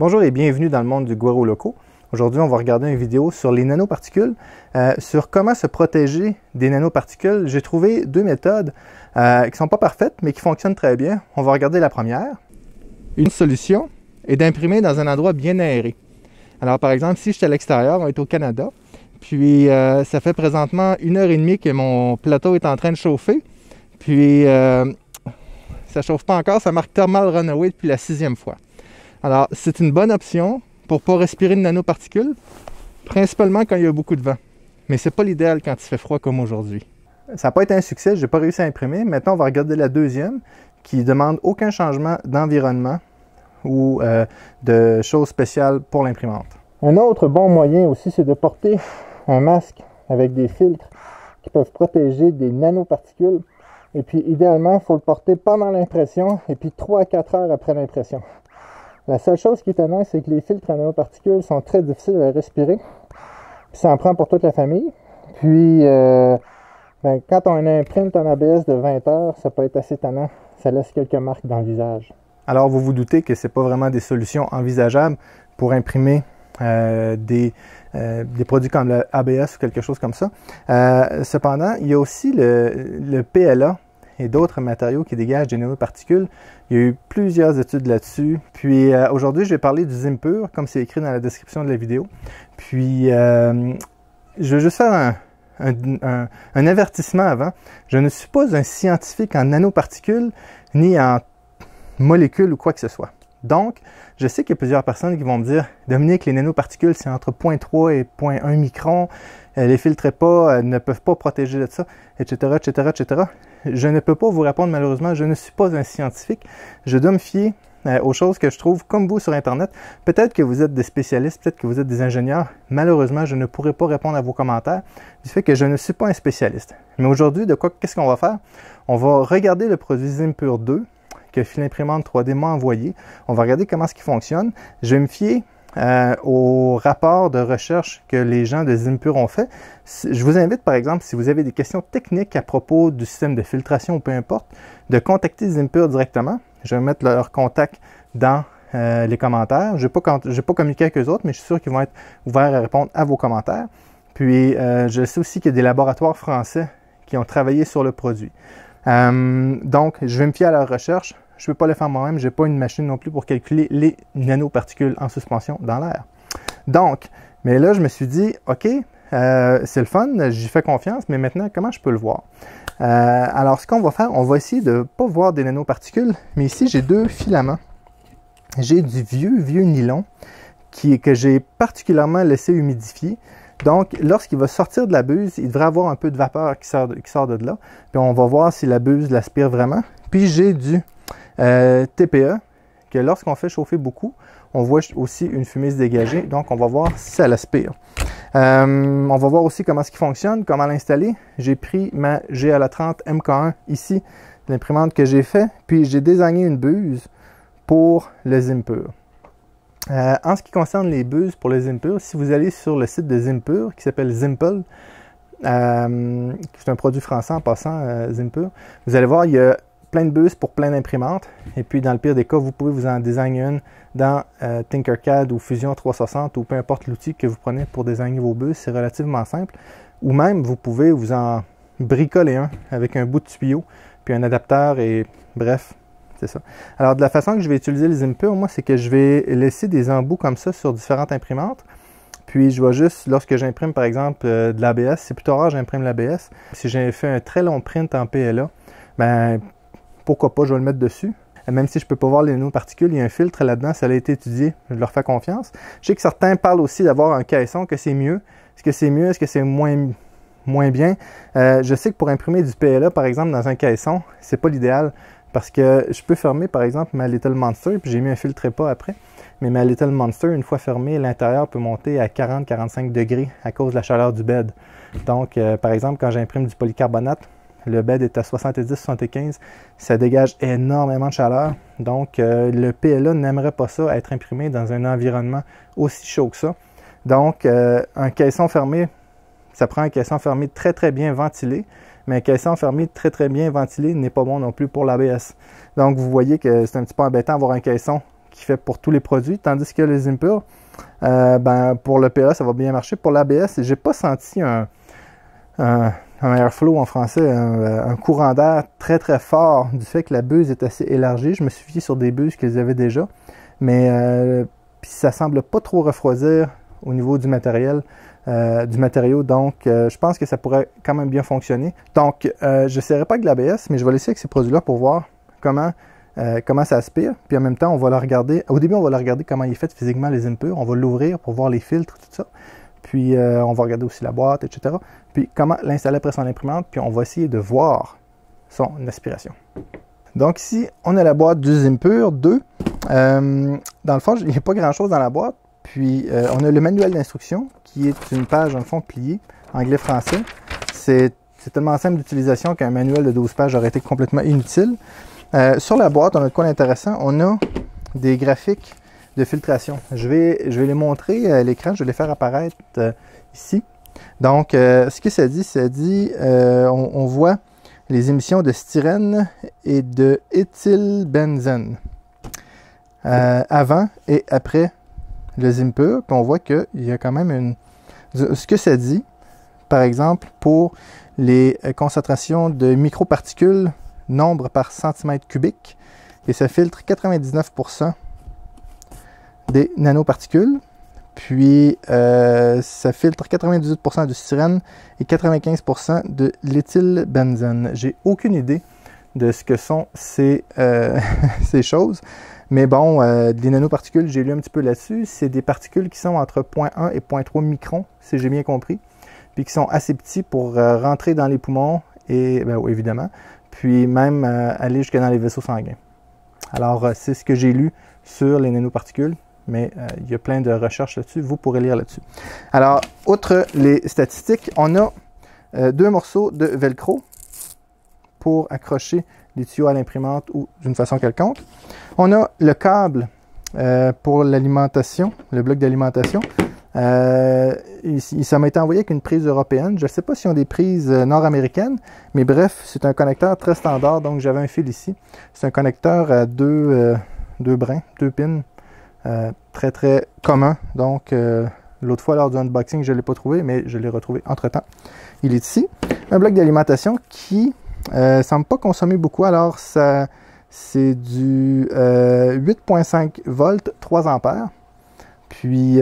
Bonjour et bienvenue dans le monde du Guero Loco. Aujourd'hui, on va regarder une vidéo sur les nanoparticules, sur comment se protéger des nanoparticules. J'ai trouvé deux méthodes qui ne sont pas parfaites, mais qui fonctionnent très bien. On va regarder la première. Une solution est d'imprimer dans un endroit bien aéré. Alors, par exemple, si je suis à l'extérieur, on est au Canada, puis ça fait présentement 1h30 que mon plateau est en train de chauffer, puis ça ne chauffe pas encore, ça marque Thermal Runaway depuis la 6e fois. Alors, c'est une bonne option pour ne pas respirer de nanoparticules, principalement quand il y a beaucoup de vent. Mais ce n'est pas l'idéal quand il fait froid comme aujourd'hui. Ça n'a pas été un succès, je n'ai pas réussi à imprimer. Maintenant, on va regarder la deuxième, qui ne demande aucun changement d'environnement ou de choses spéciales pour l'imprimante. Un autre bon moyen aussi, c'est de porter un masque avec des filtres qui peuvent protéger des nanoparticules. Et puis, idéalement, il faut le porter pendant l'impression et puis 3 à 4 heures après l'impression. La seule chose qui est étonnante, c'est que les filtres à nanoparticules sont très difficiles à respirer. Puis ça en prend pour toute la famille. Puis, quand on imprime un ABS de 20 heures, ça peut être assez étonnant. Ça laisse quelques marques dans le visage. Alors, vous vous doutez que ce n'est pas vraiment des solutions envisageables pour imprimer des produits comme le ABS ou quelque chose comme ça. Cependant, il y a aussi le PLA et d'autres matériaux qui dégagent des nanoparticules. Il y a eu plusieurs études là-dessus. Puis aujourd'hui, je vais parler du Zimpur, comme c'est écrit dans la description de la vidéo. Puis je vais juste faire un avertissement avant. Je ne suis pas un scientifique en nanoparticules ni en molécules ou quoi que ce soit. Donc, je sais qu'il y a plusieurs personnes qui vont me dire « Dominique, les nanoparticules, c'est entre 0.3 et 0.1 micron. Les filtres pas, ne peuvent pas protéger de ça, etc., etc., etc. » Je ne peux pas vous répondre malheureusement, je ne suis pas un scientifique. Je dois me fier aux choses que je trouve comme vous sur Internet. Peut-être que vous êtes des spécialistes, peut-être que vous êtes des ingénieurs. Malheureusement, je ne pourrai pas répondre à vos commentaires du fait que je ne suis pas un spécialiste. Mais aujourd'hui, qu'est-ce qu'on va faire? On va regarder le produit Zimpur 2 que Filimprimante 3D m'a envoyé. On va regarder comment il fonctionne. Je vais me fier au rapport de recherche que les gens de Zimpur ont fait. Je vous invite, par exemple, si vous avez des questions techniques à propos du système de filtration ou peu importe, de contacter Zimpur directement. Je vais mettre leur contact dans les commentaires. Je n'ai pas communiqué avec eux autres, mais je suis sûr qu'ils vont être ouverts à répondre à vos commentaires. Puis, je sais aussi qu'il y a des laboratoires français qui ont travaillé sur le produit. Donc, je vais me fier à leur recherche. Je ne peux pas le faire moi-même. Je n'ai pas une machine non plus pour calculer les nanoparticules en suspension dans l'air. Donc, mais là, je me suis dit, OK, c'est le fun, j'y fais confiance, mais maintenant, comment je peux le voir? Alors, ce qu'on va faire, on va essayer de ne pas voir des nanoparticules, mais ici, j'ai deux filaments. J'ai du vieux nylon que j'ai particulièrement laissé humidifier. Donc, lorsqu'il va sortir de la buse, il devrait avoir un peu de vapeur qui sort de là. Puis, on va voir si la buse l'aspire vraiment. Puis, j'ai du TPE, que lorsqu'on fait chauffer beaucoup, on voit aussi une fumée se dégager. Donc, on va voir si ça l'aspire. On va voir aussi comment il fonctionne, comment l'installer. J'ai pris ma GLA30 MK1 ici, l'imprimante que j'ai fait. Puis, j'ai désigné une buse pour le Zimpur. En ce qui concerne les buses pour le Zimpur, si vous allez sur le site de Zimpur, qui s'appelle Zimple, c'est un produit français en passant, Zimpur, vous allez voir, il y a plein de buses pour plein d'imprimantes. Et puis, dans le pire des cas, vous pouvez vous en désigner une dans Tinkercad ou Fusion 360 ou peu importe l'outil que vous prenez pour désigner vos buses. C'est relativement simple. Ou même, vous pouvez vous en bricoler un avec un bout de tuyau, puis un adapteur et bref. C'est ça. Alors, de la façon que je vais utiliser le Zimpur, moi, c'est que je vais laisser des embouts comme ça sur différentes imprimantes. Puis, je vais juste, lorsque j'imprime, par exemple, de l'ABS, c'est plutôt rare, j'imprime l'ABS. Si j'ai fait un très long print en PLA, ben pourquoi pas, je vais le mettre dessus. Même si je ne peux pas voir les nanoparticules, il y a un filtre là-dedans, ça a été étudié, je leur fais confiance. Je sais que certains parlent aussi d'avoir un caisson, que c'est mieux. Est-ce que c'est mieux? Est-ce que c'est moins bien? Je sais que pour imprimer du PLA, par exemple, dans un caisson, c'est pas l'idéal. Parce que je peux fermer, par exemple, ma Little Monster, puis j'ai mis un filtre pas après. Mais ma Little Monster, une fois fermée, l'intérieur peut monter à 40-45 degrés à cause de la chaleur du bed. Donc, par exemple, quand j'imprime du polycarbonate, le bed est à 70-75, ça dégage énormément de chaleur. Donc, le PLA n'aimerait pas ça, être imprimé dans un environnement aussi chaud que ça. Donc, un caisson fermé, ça prend un caisson fermé très très bien ventilé. Mais un caisson fermé très bien ventilé n'est pas bon non plus pour l'ABS. Donc vous voyez que c'est un petit peu embêtant d'avoir un caisson qui fait pour tous les produits, tandis que les impurs, pour le PA, ça va bien marcher. Pour l'ABS, j'ai pas senti un airflow en français, un courant d'air très très fort du fait que la buse est assez élargie. Je me suis fié sur des buses qu'ils avaient déjà, mais puis ça semble pas trop refroidir au niveau du matériel, du matériau, donc je pense que ça pourrait quand même bien fonctionner. Donc je n'essaierai pas avec l'ABS, mais je vais laisser avec ces produits-là pour voir comment ça aspire. Puis en même temps, on va la regarder. Au début, on va la regarder comment il est fait physiquement les impurs. On va l'ouvrir pour voir les filtres, tout ça. Puis on va regarder aussi la boîte, etc. Puis comment l'installer après son imprimante. Puis on va essayer de voir son aspiration. Donc ici, on a la boîte du Zimpur 2. Dans le fond, il n'y a pas grand-chose dans la boîte. Puis on a le manuel d'instruction qui est une page, dans le fond, pliée, anglais-français. C'est tellement simple d'utilisation qu'un manuel de 12 pages aurait été complètement inutile. Sur la boîte, on a de quoi d'intéressant. On a des graphiques de filtration. Je vais les montrer à l'écran. Je vais les faire apparaître ici. Donc, ce que ça dit, on voit les émissions de styrène et de éthylbenzène avant et après le Zimpur. Puis on voit qu'il y a quand même ce que ça dit, par exemple, pour les concentrations de microparticules, nombre par centimètre cubique, et ça filtre 99% des nanoparticules. Puis, ça filtre 98% du styrène et 95% de l'éthylbenzène. J'ai aucune idée de ce que sont ces choses. Mais bon, les nanoparticules, j'ai lu un petit peu là-dessus. C'est des particules qui sont entre 0,1 et 0,3 microns, si j'ai bien compris. Puis qui sont assez petits pour rentrer dans les poumons, et oui, évidemment. Puis même aller jusque dans les vaisseaux sanguins. Alors, c'est ce que j'ai lu sur les nanoparticules. Mais il y a plein de recherches là-dessus. Vous pourrez lire là-dessus. Alors, outre les statistiques, on a 2 morceaux de velcro pour accrocher les tuyaux à l'imprimante ou d'une façon quelconque. On a le câble pour l'alimentation, le bloc d'alimentation. Ça m'a été envoyé avec une prise européenne. Je ne sais pas s'ils ont des prises nord-américaines, mais bref, c'est un connecteur très standard. Donc, j'avais un fil ici. C'est un connecteur à deux brins, 2 pins. Très très commun. Donc l'autre fois lors du unboxing je ne l'ai pas trouvé, mais je l'ai retrouvé entre temps. Il est ici. Un bloc d'alimentation qui ne semble pas consommer beaucoup. Alors c'est du 8.5 volts, 3 ampères. Puis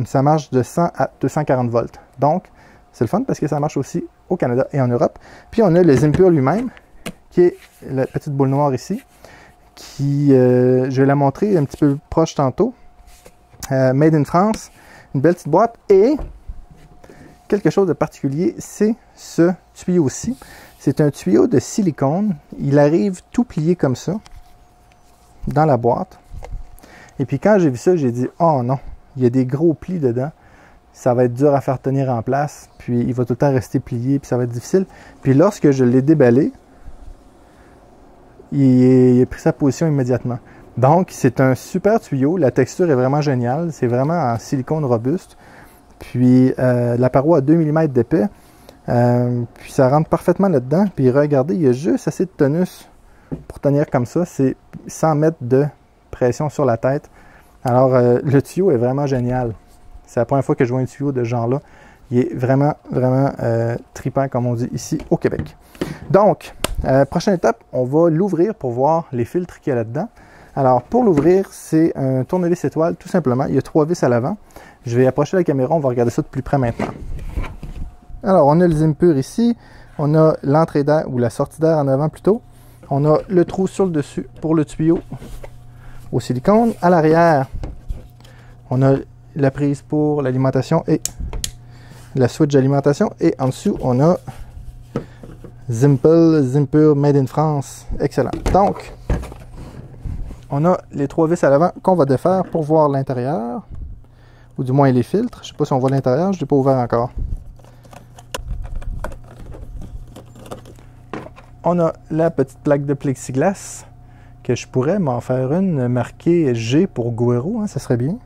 ça marche de 100 à 240 volts. Donc c'est le fun parce que ça marche aussi au Canada et en Europe. Puis on a le Zimpur lui-même, qui est la petite boule noire ici, qui, je vais la montrer un petit peu proche tantôt. Made in France, une belle petite boîte. Et quelque chose de particulier, c'est ce tuyau-ci. C'est un tuyau de silicone. Il arrive tout plié comme ça, dans la boîte. Et puis quand j'ai vu ça, j'ai dit « Oh non, il y a des gros plis dedans. Ça va être dur à faire tenir en place. Puis il va tout le temps rester plié, puis ça va être difficile. » Puis lorsque je l'ai déballé, il a pris sa position immédiatement. Donc, c'est un super tuyau. La texture est vraiment géniale. C'est vraiment en silicone robuste. Puis, la paroi a 2 mm d'épais. Puis, ça rentre parfaitement là-dedans. Puis, regardez, il y a juste assez de tonus pour tenir comme ça. C'est 100 mètres de pression sur la tête. Alors, le tuyau est vraiment génial. C'est la première fois que je vois un tuyau de ce genre-là. Il est vraiment, vraiment trippant, comme on dit ici au Québec. Donc, prochaine étape, on va l'ouvrir pour voir les filtres qu'il y a là-dedans. Alors, pour l'ouvrir, c'est un tournevis étoile, tout simplement. Il y a 3 vis à l'avant. Je vais approcher la caméra, on va regarder ça de plus près maintenant. Alors, on a le Zimpur ici. On a l'entrée d'air, ou la sortie d'air en avant plutôt. On a le trou sur le dessus pour le tuyau au silicone. À l'arrière, on a la prise pour l'alimentation et la switch d'alimentation. Et en dessous, on a Zimpur Made in France. Excellent. Donc, on a les 3 vis à l'avant qu'on va défaire pour voir l'intérieur. Ou du moins les filtres. Je ne sais pas si on voit l'intérieur, je ne l'ai pas ouvert encore. On a la petite plaque de plexiglas que je pourrais m'en faire une marquée G pour Guero, hein, ça serait bien.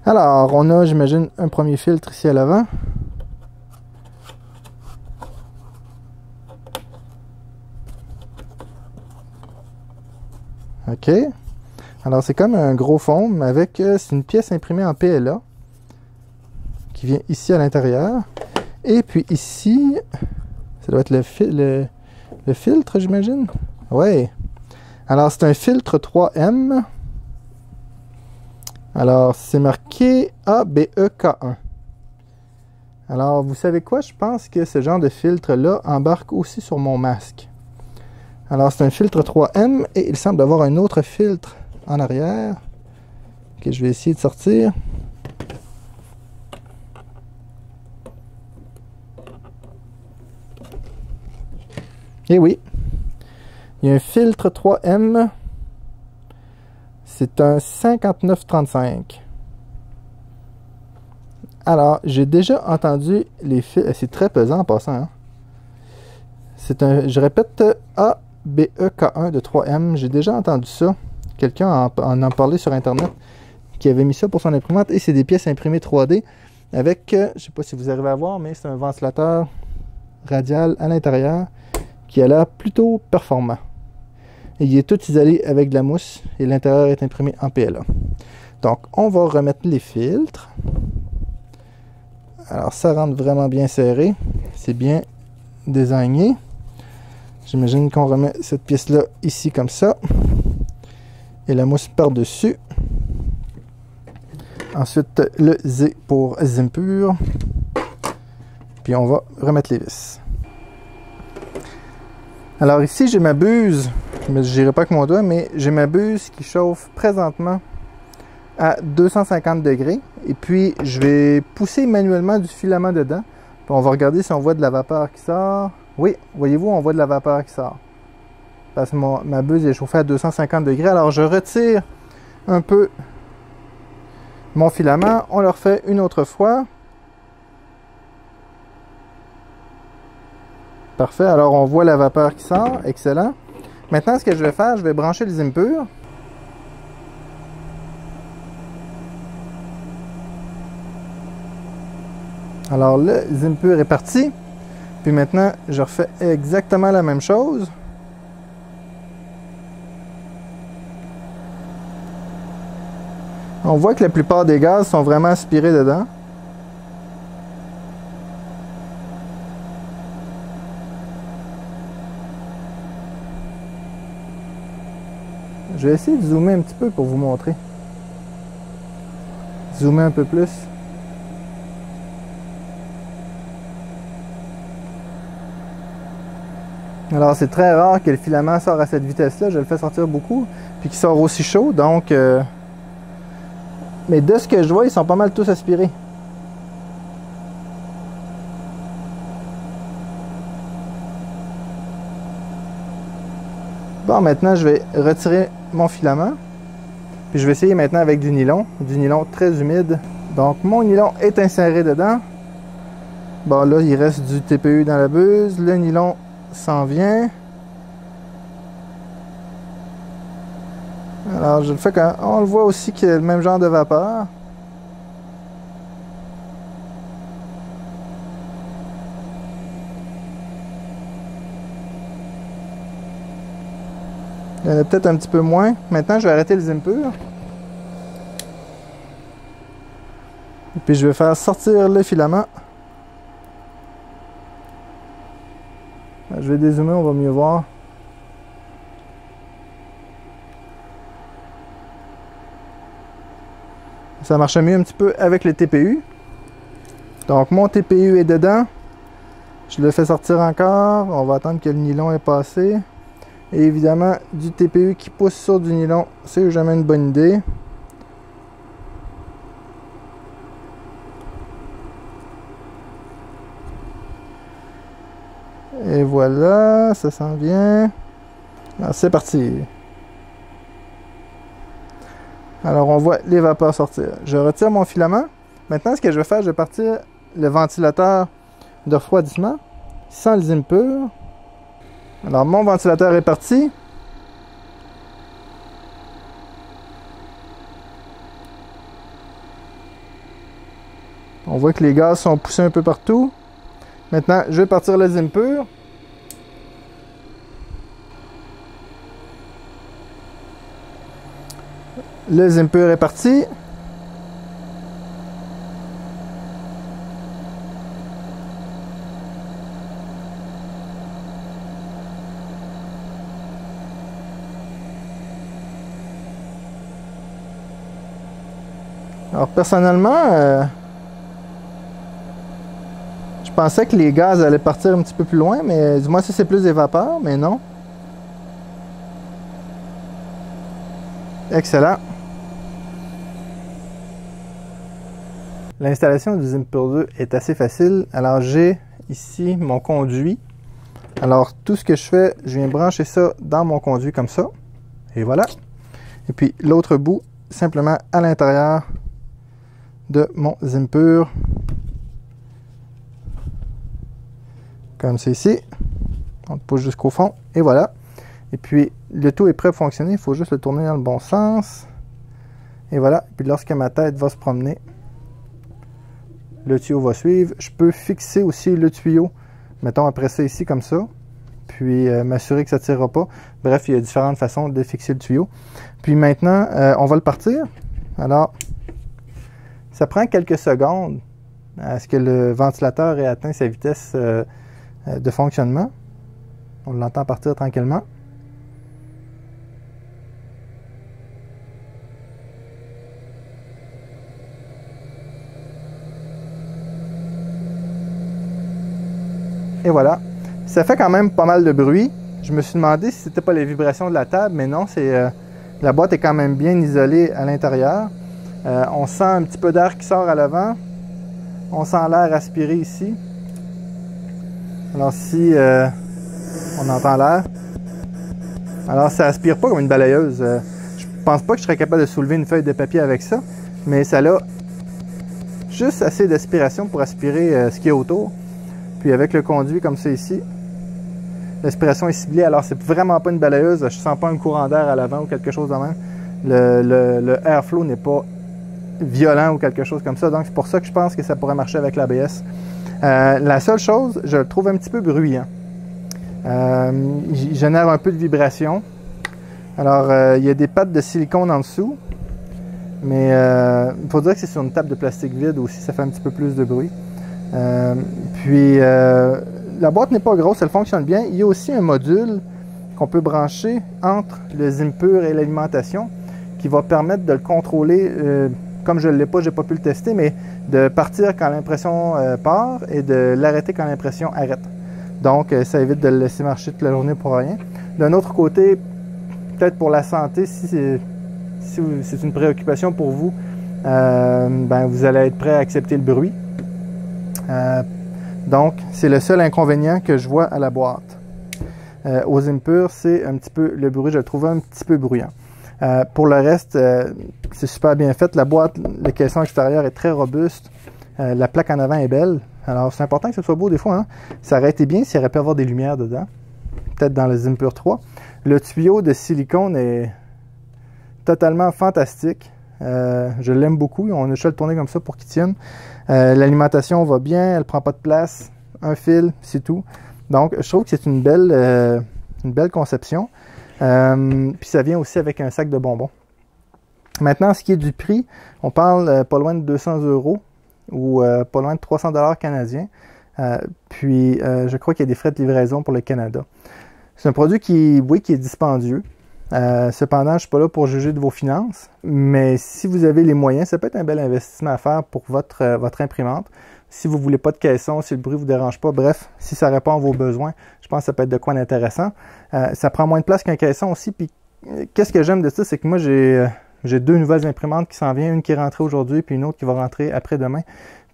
Alors, on a, j'imagine, un premier filtre ici à l'avant. OK. Alors, c'est comme un gros foam avec... c'est une pièce imprimée en PLA qui vient ici à l'intérieur. Et puis ici, ça doit être le filtre, j'imagine. Ouais. Alors, c'est un filtre 3M. Alors, c'est marqué ABEK1. Alors, vous savez quoi? Je pense que ce genre de filtre-là embarque aussi sur mon masque. Alors, c'est un filtre 3M et il semble avoir un autre filtre en arrière que je vais essayer de sortir. Et oui, il y a un filtre 3M. C'est un 5935. Alors, j'ai déjà entendu les fils. C'est très pesant en passant. Hein? C'est un, je répète, ABEK1 de 3M. J'ai déjà entendu ça. Quelqu'un en a parlé sur Internet qui avait mis ça pour son imprimante. Et c'est des pièces imprimées 3D avec, je ne sais pas si vous arrivez à voir, mais c'est un ventilateur radial à l'intérieur qui a l'air plutôt performant. Et il est tout isolé avec de la mousse et l'intérieur est imprimé en PLA. Donc, on va remettre les filtres. Alors, ça rentre vraiment bien serré. C'est bien désigné. J'imagine qu'on remet cette pièce-là ici comme ça. Et la mousse par-dessus. Ensuite, le Z pour Zimpur. Puis, on va remettre les vis. Alors ici, j'ai ma buse, mais je n'irai pas avec mon doigt, mais j'ai ma buse qui chauffe présentement à 250 degrés. Et puis, je vais pousser manuellement du filament dedans. Puis on va regarder si on voit de la vapeur qui sort. Oui, voyez-vous, on voit de la vapeur qui sort. Parce que ma buse est chauffée à 250 degrés. Alors, je retire un peu mon filament. On le refait une autre fois. Parfait, alors on voit la vapeur qui sort, excellent. Maintenant, ce que je vais faire, je vais brancher le Zimpur. Alors le Zimpur est parti. Puis maintenant, je refais exactement la même chose. On voit que la plupart des gaz sont vraiment aspirés dedans. Je vais essayer de zoomer un petit peu pour vous montrer. Zoomer un peu plus. Alors, c'est très rare que le filament sorte à cette vitesse-là. Je le fais sortir beaucoup. Puis qu'il sort aussi chaud. Donc, mais de ce que je vois, ils sont pas mal tous aspirés. Bon, maintenant, je vais retirer mon filament. Puis je vais essayer maintenant avec du nylon très humide. Donc, mon nylon est inséré dedans. Bon, là, il reste du TPU dans la buse. Le nylon s'en vient. Alors, je le fais quand on le voit aussi qu'il y a le même genre de vapeur. Il y en a peut-être un petit peu moins. Maintenant, je vais arrêter le Zimpur. Et puis, je vais faire sortir le filament. Je vais dézoomer, on va mieux voir. Ça marche mieux un petit peu avec le TPU. Donc, mon TPU est dedans. Je le fais sortir encore. On va attendre que le nylon est passé. Et évidemment, du TPU qui pousse sur du nylon, c'est jamais une bonne idée. Et voilà, ça s'en vient. C'est parti. Alors, on voit les vapeurs sortir. Je retire mon filament. Maintenant, ce que je vais faire, je vais partir le ventilateur de refroidissement sans le Zimpur. Alors, mon ventilateur est parti. On voit que les gaz sont poussés un peu partout. Maintenant, je vais partir le Zimpur. Le Zimpur est parti. Alors personnellement, je pensais que les gaz allaient partir un petit peu plus loin, mais du moins ça c'est plus des vapeurs, mais non. Excellent. L'installation du Zimpur 2 est assez facile. Alors j'ai ici mon conduit. Alors tout ce que je fais, je viens brancher ça dans mon conduit comme ça. Et voilà. Et puis l'autre bout, simplement à l'intérieur de mon Zimpur. Comme c'est ici. On le pousse jusqu'au fond. Et voilà. Et puis le tout est prêt à fonctionner. Il faut juste le tourner dans le bon sens. Et voilà. Puis lorsque ma tête va se promener, le tuyau va suivre. Je peux fixer aussi le tuyau. Mettons après ça ici comme ça. Puis m'assurer que ça ne tirera pas. Bref, il y a différentes façons de fixer le tuyau. Puis maintenant, on va le partir. Alors, ça prend quelques secondes à ce que le ventilateur ait atteint sa vitesse de fonctionnement. On l'entend partir tranquillement. Et voilà. Ça fait quand même pas mal de bruit. Je me suis demandé si c'était pas les vibrations de la table, mais non, c'est la boîte est quand même bien isolée à l'intérieur. On sent un petit peu d'air qui sort à l'avant. On sent l'air aspiré ici. Alors si on entend l'air. Alors ça aspire pas comme une balayeuse. Je pense pas que je serais capable de soulever une feuille de papier avec ça, mais ça a juste assez d'aspiration pour aspirer ce qu'il y a autour. Puis avec le conduit comme ça ici, l'aspiration est ciblée. Alors c'est vraiment pas une balayeuse. Je sens pas un courant d'air à l'avant ou quelque chose de même. Le airflow n'est pas violent ou quelque chose comme ça. Donc c'est pour ça que je pense que ça pourrait marcher avec l'ABS. La seule chose, je le trouve un petit peu bruyant. Il génère un peu de vibration. Alors il y a des pattes de silicone en dessous. Mais il faut dire que c'est sur une table de plastique vide aussi. Ça fait un petit peu plus de bruit. Puis la boîte n'est pas grosse, elle fonctionne bien. Il y a aussi un module qu'on peut brancher entre le Zimpur et l'alimentation qui va permettre de le contrôler, comme je ne l'ai pas, je n'ai pas pu le tester, mais de partir quand l'impression part et de l'arrêter quand l'impression arrête. Donc ça évite de le laisser marcher toute la journée pour rien. D'un autre côté, peut-être pour la santé, si c'est une préoccupation pour vous, ben vous allez être prêt à accepter le bruit. Donc, c'est le seul inconvénient que je vois à la boîte. Au Zimpur, c'est un petit peu le bruit, je le trouve un petit peu bruyant. Pour le reste, c'est super bien fait. La boîte, le caisson extérieur est très robuste. La plaque en avant est belle. Alors, c'est important que ce soit beau des fois. Hein? Ça aurait été bien s'il aurait pu avoir des lumières dedans. Peut-être dans le Zimpur 3. Le tuyau de silicone est totalement fantastique. Je l'aime beaucoup. On a juste à le tourner comme ça pour qu'il tienne. L'alimentation va bien, elle ne prend pas de place. Un fil, c'est tout. Donc, je trouve que c'est une belle conception. Puis ça vient aussi avec un sac de bonbons. Maintenant, ce qui est du prix, on parle pas loin de 200 € ou pas loin de 300 $ canadiens. Puis, je crois qu'il y a des frais de livraison pour le Canada. C'est un produit qui est dispendieux. Cependant, je ne suis pas là pour juger de vos finances, mais si vous avez les moyens, ça peut être un bel investissement à faire pour votre imprimante. Si vous ne voulez pas de caisson, si le bruit ne vous dérange pas, bref, si ça répond à vos besoins, je pense que ça peut être de quoi d'intéressant. Ça prend moins de place qu'un caisson aussi, puis qu'est-ce que j'aime de ça, c'est que moi j'ai deux nouvelles imprimantes qui s'en viennent, une qui est rentrée aujourd'hui, puis une autre qui va rentrer après-demain.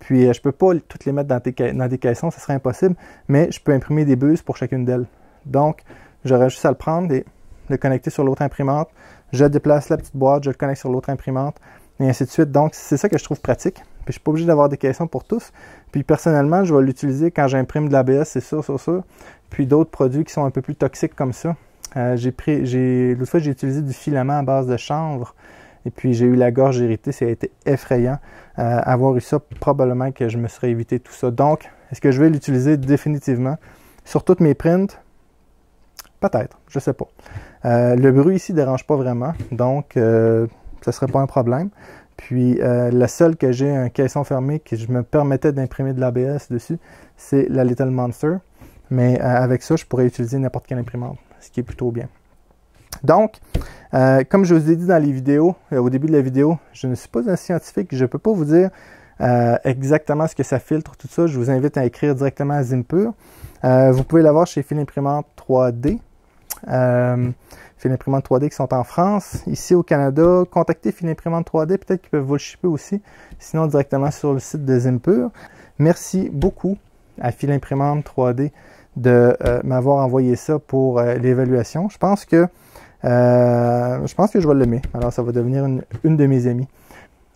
Puis je ne peux pas toutes les mettre dans des caissons, ça serait impossible, mais je peux imprimer des buses pour chacune d'elles. Donc, j'aurais juste à le prendre et le connecter sur l'autre imprimante, je déplace la petite boîte, je le connecte sur l'autre imprimante, et ainsi de suite. Donc, c'est ça que je trouve pratique. Puis, je ne suis pas obligé d'avoir des caissons pour tous. Puis, personnellement, je vais l'utiliser quand j'imprime de l'ABS, c'est sûr. Puis, d'autres produits qui sont un peu plus toxiques comme ça. L'autre fois, j'ai utilisé du filament à base de chanvre. Et puis, j'ai eu la gorge irritée. Ça a été effrayant. Avoir eu ça, probablement que je me serais évité tout ça. Donc, est-ce que je vais l'utiliser définitivement sur toutes mes prints? Peut-être, je ne sais pas. Le bruit ici ne dérange pas vraiment, donc ce ne serait pas un problème. Puis la seule que j'ai un caisson fermé que je me permettais d'imprimer de l'ABS dessus, c'est la Little Monster. Mais avec ça, je pourrais utiliser n'importe quelle imprimante, ce qui est plutôt bien. Donc, comme je vous ai dit dans les vidéos, au début de la vidéo, je ne suis pas un scientifique, je ne peux pas vous dire exactement ce que ça filtre, tout ça. Je vous invite à écrire directement à Zimpur. Vous pouvez l'avoir chez Fil-Imprimante 3D. Fil-Imprimante 3D qui sont en France. Ici au Canada, contactez Fil-Imprimante 3D, peut-être qu'ils peuvent vous le shipper aussi. Sinon, directement sur le site de Zimpur. Merci beaucoup à Fil-Imprimante 3D de m'avoir envoyé ça pour l'évaluation. Je pense que je vais l'aimer. Alors, ça va devenir une de mes amies.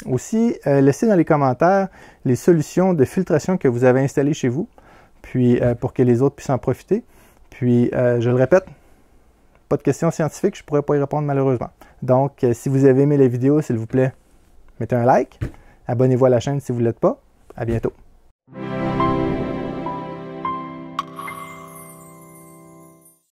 Aussi, laissez dans les commentaires les solutions de filtration que vous avez installées chez vous, puis pour que les autres puissent en profiter. Puis, je le répète, pas de questions scientifiques, je ne pourrais pas y répondre malheureusement. Donc, si vous avez aimé la vidéo, s'il vous plaît, mettez un like. Abonnez-vous à la chaîne si vous ne l'êtes pas. À bientôt.